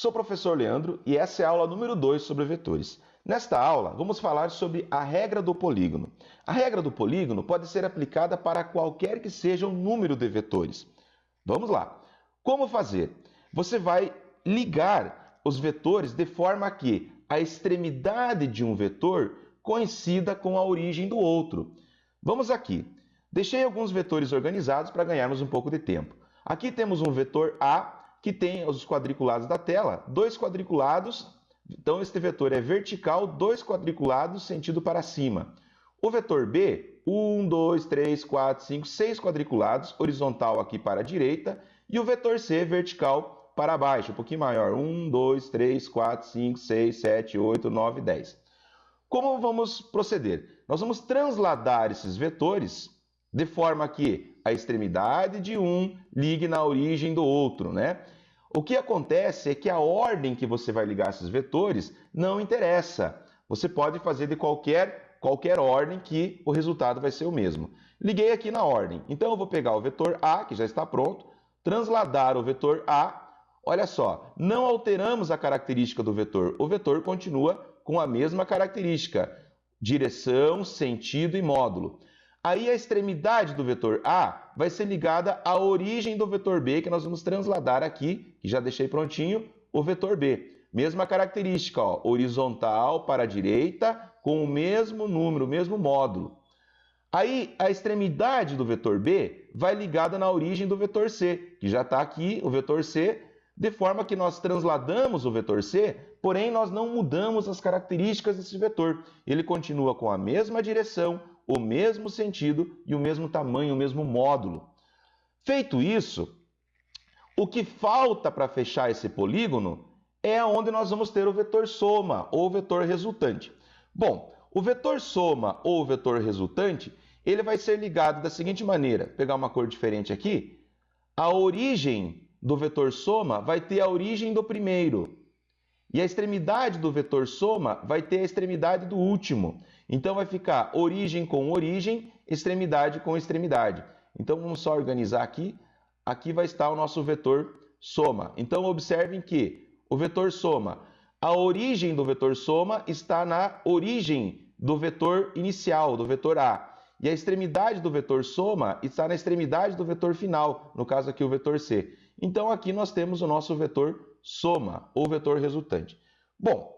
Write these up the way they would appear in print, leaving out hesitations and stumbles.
Sou o professor Leandro e essa é a aula número 2 sobre vetores. Nesta aula, vamos falar sobre a regra do polígono. A regra do polígono pode ser aplicada para qualquer que seja o número de vetores. Vamos lá. Como fazer? Você vai ligar os vetores de forma que a extremidade de um vetor coincida com a origem do outro. Vamos aqui. Deixei alguns vetores organizados para ganharmos um pouco de tempo. Aqui temos um vetor A, que tem os quadriculados da tela, 2 quadriculados, então este vetor é vertical, 2 quadriculados, sentido para cima. O vetor B, 1, 2, 3, 4, 5, 6 quadriculados, horizontal aqui para a direita, e o vetor C, vertical para baixo, um pouquinho maior, 1, 2, 3, 4, 5, 6, 7, 8, 9, 10. Como vamos proceder? Nós vamos transladar esses vetores de forma que a extremidade de um ligue na origem do outro, né? O que acontece é que a ordem que você vai ligar esses vetores não interessa. Você pode fazer de qualquer ordem que o resultado vai ser o mesmo. Liguei aqui na ordem. Então eu vou pegar o vetor A, que já está pronto, transladar o vetor A. Olha só, não alteramos a característica do vetor. O vetor continua com a mesma característica, direção, sentido e módulo. Aí a extremidade do vetor A vai ser ligada à origem do vetor B, que nós vamos transladar aqui, que já deixei prontinho, o vetor B. Mesma característica, ó, horizontal para a direita, com o mesmo número, o mesmo módulo. Aí a extremidade do vetor B vai ligada na origem do vetor C, que já está aqui, o vetor C, de forma que nós transladamos o vetor C, porém nós não mudamos as características desse vetor. Ele continua com a mesma direção, o mesmo sentido e o mesmo tamanho, o mesmo módulo. Feito isso, o que falta para fechar esse polígono é onde nós vamos ter o vetor soma ou vetor resultante. Bom, o vetor soma ou vetor resultante, ele vai ser ligado da seguinte maneira, vou pegar uma cor diferente aqui, a origem do vetor soma vai ter a origem do primeiro. E a extremidade do vetor soma vai ter a extremidade do último. Então vai ficar origem com origem, extremidade com extremidade. Então vamos só organizar aqui. Aqui vai estar o nosso vetor soma. Então observem que o vetor soma, a origem do vetor soma está na origem do vetor inicial, do vetor A. E a extremidade do vetor soma está na extremidade do vetor final, no caso aqui o vetor C. Então aqui nós temos o nosso vetor soma ou vetor resultante. Bom,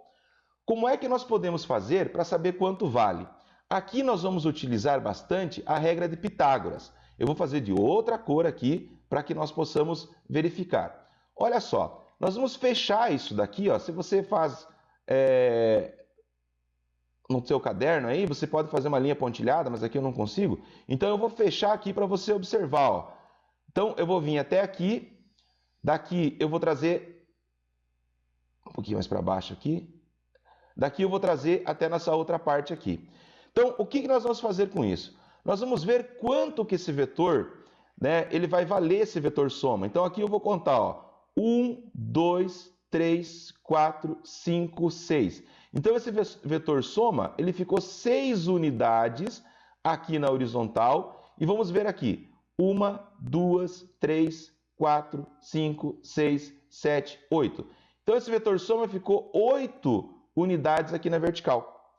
como é que nós podemos fazer para saber quanto vale? Aqui nós vamos utilizar bastante a regra de Pitágoras. Eu vou fazer de outra cor aqui para que nós possamos verificar. Olha só, nós vamos fechar isso daqui, ó. Se você faz no seu caderno aí, você pode fazer uma linha pontilhada, mas aqui eu não consigo. Então eu vou fechar aqui para você observar, ó. Então eu vou vir até aqui. Daqui eu vou trazer um pouquinho mais para baixo aqui. Daqui eu vou trazer até nessa outra parte aqui. Então, o que nós vamos fazer com isso? Nós vamos ver quanto que esse vetor, né, ele vai valer esse vetor soma. Então, aqui eu vou contar, ó, 1, 2, 3, 4, 5, 6. Então, esse vetor soma, ele ficou 6 unidades aqui na horizontal. E vamos ver aqui, 1, 2, 3, 4, 5, 6, 7, 8. Então, esse vetor soma ficou 8 unidades aqui na vertical.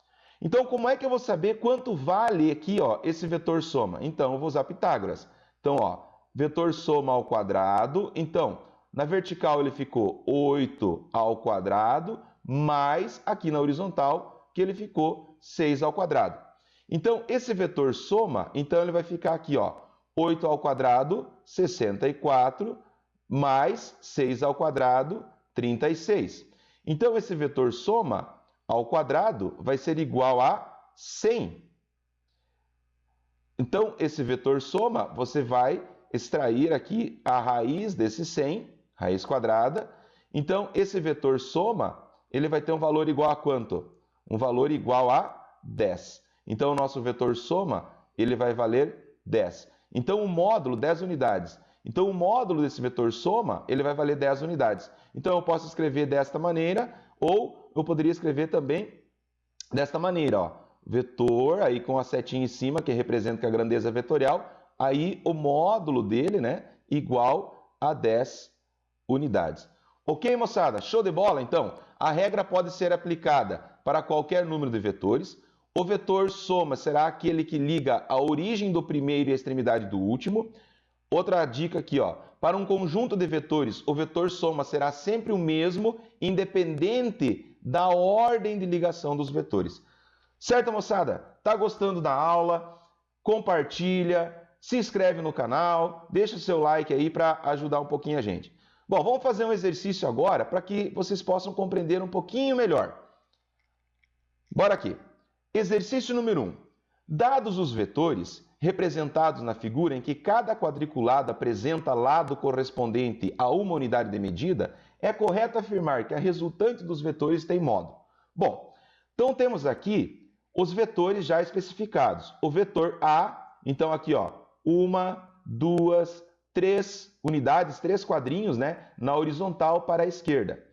Então, como é que eu vou saber quanto vale aqui, ó, esse vetor soma? Então, eu vou usar Pitágoras. Então, ó, vetor soma ao quadrado. Então, na vertical ele ficou 8 ao quadrado, mais aqui na horizontal, que ele ficou 6 ao quadrado. Então, esse vetor soma, então ele vai ficar aqui, ó, 8 ao quadrado, 64, mais 6 ao quadrado, 36. Então, esse vetor soma ao quadrado vai ser igual a 100. Então, esse vetor soma, você vai extrair aqui a raiz desse 100, raiz quadrada. Então, esse vetor soma, ele vai ter um valor igual a quanto? Um valor igual a 10. Então, o nosso vetor soma, ele vai valer 10. Então, o módulo, 10 unidades. Então, o módulo desse vetor soma, ele vai valer 10 unidades. Então, eu posso escrever desta maneira, ou eu poderia escrever também desta maneira, ó. Vetor, aí com a setinha em cima, que representa a grandeza vetorial, aí o módulo dele, né, igual a 10 unidades. Ok, moçada? Show de bola? Então, a regra pode ser aplicada para qualquer número de vetores. O vetor soma será aquele que liga a origem do primeiro e a extremidade do último. Outra dica aqui, ó. Para um conjunto de vetores, o vetor soma será sempre o mesmo, independente da ordem de ligação dos vetores. Certo, moçada? Tá gostando da aula? Compartilha, se inscreve no canal, deixa o seu like aí para ajudar um pouquinho a gente. Bom, vamos fazer um exercício agora para que vocês possam compreender um pouquinho melhor. Bora aqui. Exercício número 1. Dados os vetores, representados na figura em que cada quadriculado apresenta lado correspondente a uma unidade de medida, é correto afirmar que a resultante dos vetores tem modo. Bom, então temos aqui os vetores já especificados. O vetor A, então aqui, ó, 1, 2, 3 unidades, 3 quadrinhos, né, na horizontal para a esquerda.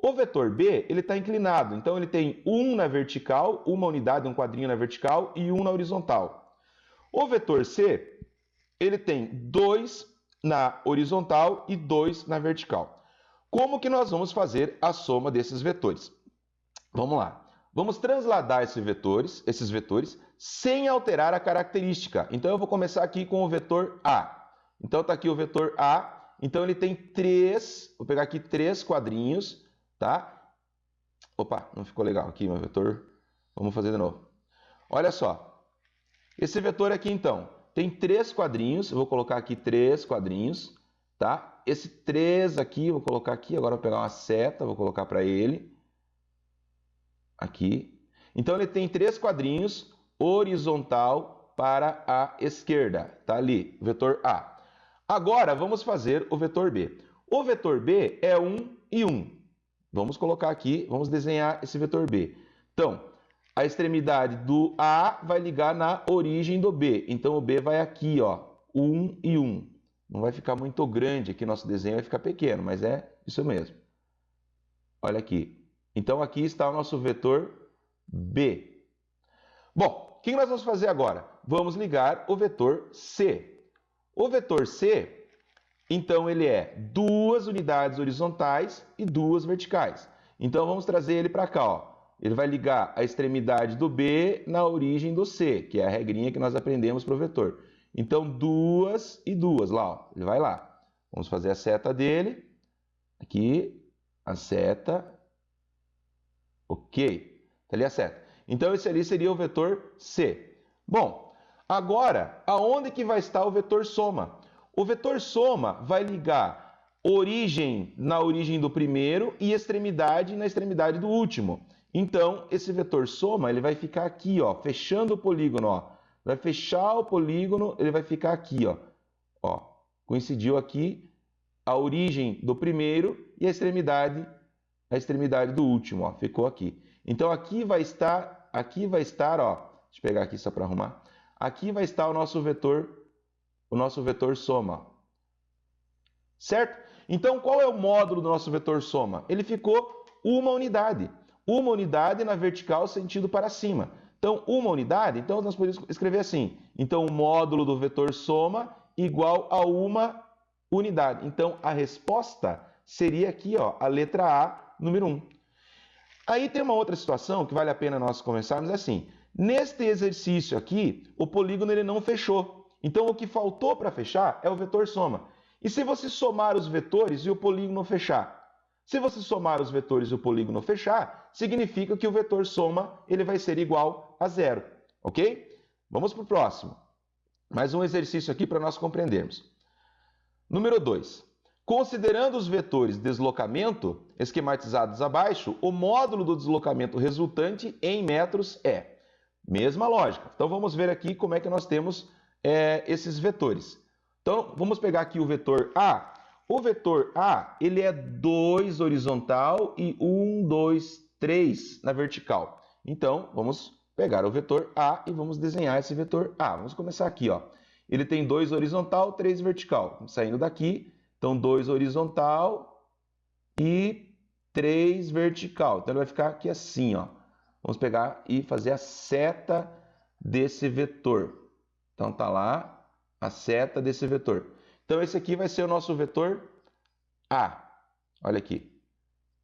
O vetor B, ele está inclinado, então ele tem 1 na vertical, uma unidade, um quadrinho na vertical e 1 na horizontal. O vetor C, ele tem 2 na horizontal e 2 na vertical. Como que nós vamos fazer a soma desses vetores? Vamos lá. Vamos transladar esses vetores sem alterar a característica. Então eu vou começar aqui com o vetor A. Então está aqui o vetor A. Então ele tem 3, vou pegar aqui 3 quadrinhos, tá? Opa, não ficou legal aqui meu vetor. Vamos fazer de novo. Olha só. Esse vetor aqui então tem 3 quadrinhos. Eu vou colocar aqui 3 quadrinhos, tá? Esse 3 aqui, vou colocar aqui. Agora eu vou pegar uma seta, vou colocar para ele. Aqui. Então ele tem 3 quadrinhos horizontal para a esquerda. Tá ali, vetor A. Agora vamos fazer o vetor B. O vetor B é 1 e 1. Vamos colocar aqui, vamos desenhar esse vetor B. Então, a extremidade do A vai ligar na origem do B. Então o B vai aqui, ó, 1 e 1. Não vai ficar muito grande aqui, nosso desenho vai ficar pequeno, mas é isso mesmo. Olha aqui. Então aqui está o nosso vetor B. Bom, o que nós vamos fazer agora? Vamos ligar o vetor C. O vetor C, então ele é 2 unidades horizontais e 2 verticais. Então vamos trazer ele para cá, ó. Ele vai ligar a extremidade do B na origem do C, que é a regrinha que nós aprendemos para o vetor. Então 2 e 2, lá, ó. Ele vai lá. Vamos fazer a seta dele. Aqui, a seta. Ok, está ali a seta. Então esse ali seria o vetor C. Bom, agora, aonde que vai estar o vetor soma? O vetor soma vai ligar origem na origem do primeiro e extremidade na extremidade do último. Então, esse vetor soma, ele vai ficar aqui, ó, fechando o polígono, ó. Vai fechar o polígono, ele vai ficar aqui, ó. Ó, coincidiu aqui a origem do primeiro e a extremidade do último, ó, ficou aqui. Então aqui vai estar, ó, deixa eu pegar aqui só para arrumar. Aqui vai estar o nosso vetor soma. Certo? Então qual é o módulo do nosso vetor soma? Ele ficou uma unidade. Uma unidade na vertical sentido para cima. Então uma unidade, então nós podemos escrever assim. Então o módulo do vetor soma igual a uma unidade. Então a resposta seria aqui, ó, a letra A, número 1. Aí tem uma outra situação que vale a pena nós conversarmos, assim. Neste exercício aqui, o polígono ele não fechou. Então o que faltou para fechar é o vetor soma. E se você somar os vetores e o polígono fechar? Se você somar os vetores e o polígono fechar, significa que o vetor soma ele vai ser igual a 0. Ok? Vamos para o próximo. Mais um exercício aqui para nós compreendermos. Número 2. Considerando os vetores deslocamento, esquematizados abaixo, o módulo do deslocamento resultante em metros é. Mesma lógica. Então vamos ver aqui como é que nós temos esses vetores. Então vamos pegar aqui o vetor A. O vetor A, ele é 2 horizontal e 1, 2, 3 na vertical. Então vamos pegar o vetor A e vamos desenhar esse vetor A. Vamos começar aqui, ó. Ele tem 2 horizontal, 3 vertical. Saindo daqui, então 2 horizontal e 3 vertical. Então ele vai ficar aqui assim, ó. Vamos pegar e fazer a seta desse vetor. Então tá lá a seta desse vetor. Então esse aqui vai ser o nosso vetor A. Olha aqui.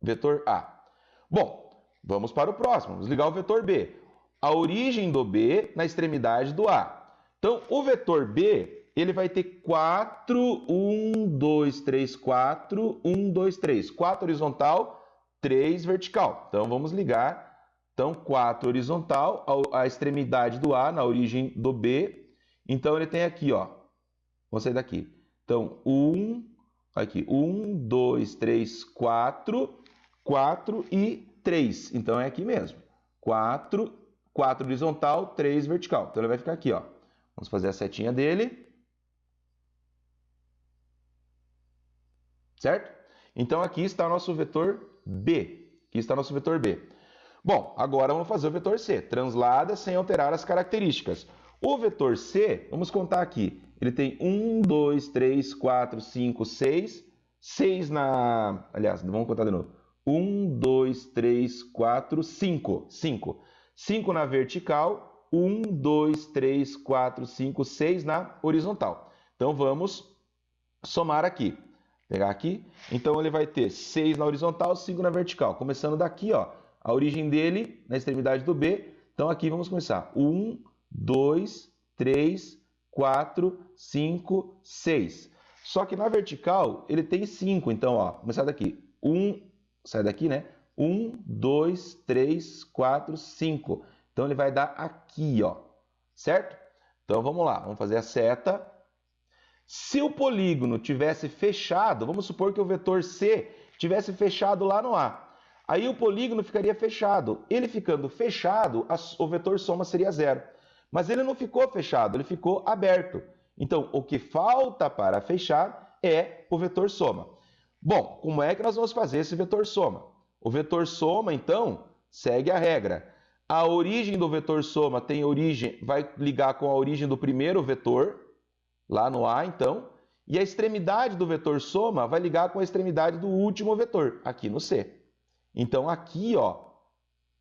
vetor A. Bom, vamos para o próximo. Vamos ligar o vetor B. A origem do B na extremidade do A. Então, o vetor B, ele vai ter 4, 1, 2, 3, 4, 1, 2, 3. 4 horizontal, 3 vertical. Então, vamos ligar. Então, 4 horizontal, a extremidade do A na origem do B. Então, ele tem aqui, ó. Vamos sair daqui. Então, 1, 2, 3, 4, 4 e 3. Então, é aqui mesmo. 4 horizontal, 3 vertical. Então, ele vai ficar aqui, ó. Vamos fazer a setinha dele. Certo? Então, aqui está o nosso vetor B. Aqui está o nosso vetor B. Bom, agora vamos fazer o vetor C. Translada sem alterar as características. O vetor C, vamos contar aqui. Ele tem 1, 2, 3, 4, 5, 6. 6 na... Aliás, vamos contar de novo. 1, 2, 3, 4, 5. 5 na vertical. 1, 2, 3, 4, 5, 6 na horizontal. Então, vamos somar aqui. Pegar aqui. Então, ele vai ter 6 na horizontal, 5 na vertical. Começando daqui, ó. A origem dele na extremidade do B. Então, aqui vamos começar. 1, 2, 3, 4, 5, 6. Só que na vertical, ele tem 5. Então, ó, começar daqui. Sai daqui, né? 1, 2, 3, 4, 5. Então, ele vai dar aqui, ó. Certo? Então, vamos lá. Vamos fazer a seta. Se o polígono tivesse fechado, vamos supor que o vetor C tivesse fechado lá no A. Aí o polígono ficaria fechado. Ele ficando fechado, o vetor soma seria 0. Mas ele não ficou fechado, ele ficou aberto. Então, o que falta para fechar é o vetor soma. Bom, como é que nós vamos fazer esse vetor soma? O vetor soma, então, segue a regra. A origem do vetor soma tem origem, vai ligar com a origem do primeiro vetor, lá no A, então. E a extremidade do vetor soma vai ligar com a extremidade do último vetor, aqui no C. Então, aqui, ó,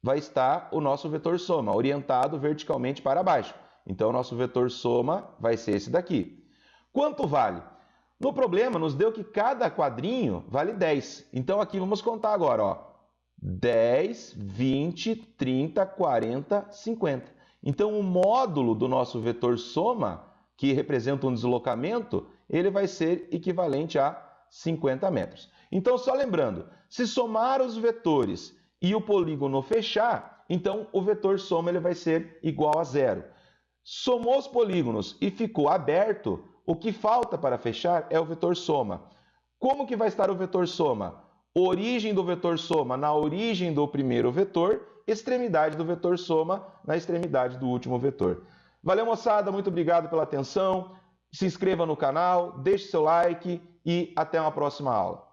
vai estar o nosso vetor soma, orientado verticalmente para baixo. Então, o nosso vetor soma vai ser esse daqui. Quanto vale? No problema, nos deu que cada quadrinho vale 10. Então, aqui vamos contar agora, ó. 10, 20, 30, 40, 50. Então, o módulo do nosso vetor soma, que representa um deslocamento, ele vai ser equivalente a 50 metros. Então, só lembrando, se somar os vetores e o polígono fechar, então o vetor soma ele vai ser igual a 0. Somou os polígonos e ficou aberto, o que falta para fechar é o vetor soma. Como que vai estar o vetor soma? Origem do vetor soma na origem do primeiro vetor, extremidade do vetor soma na extremidade do último vetor. Valeu, moçada, muito obrigado pela atenção. Se inscreva no canal, deixe seu like e até uma próxima aula.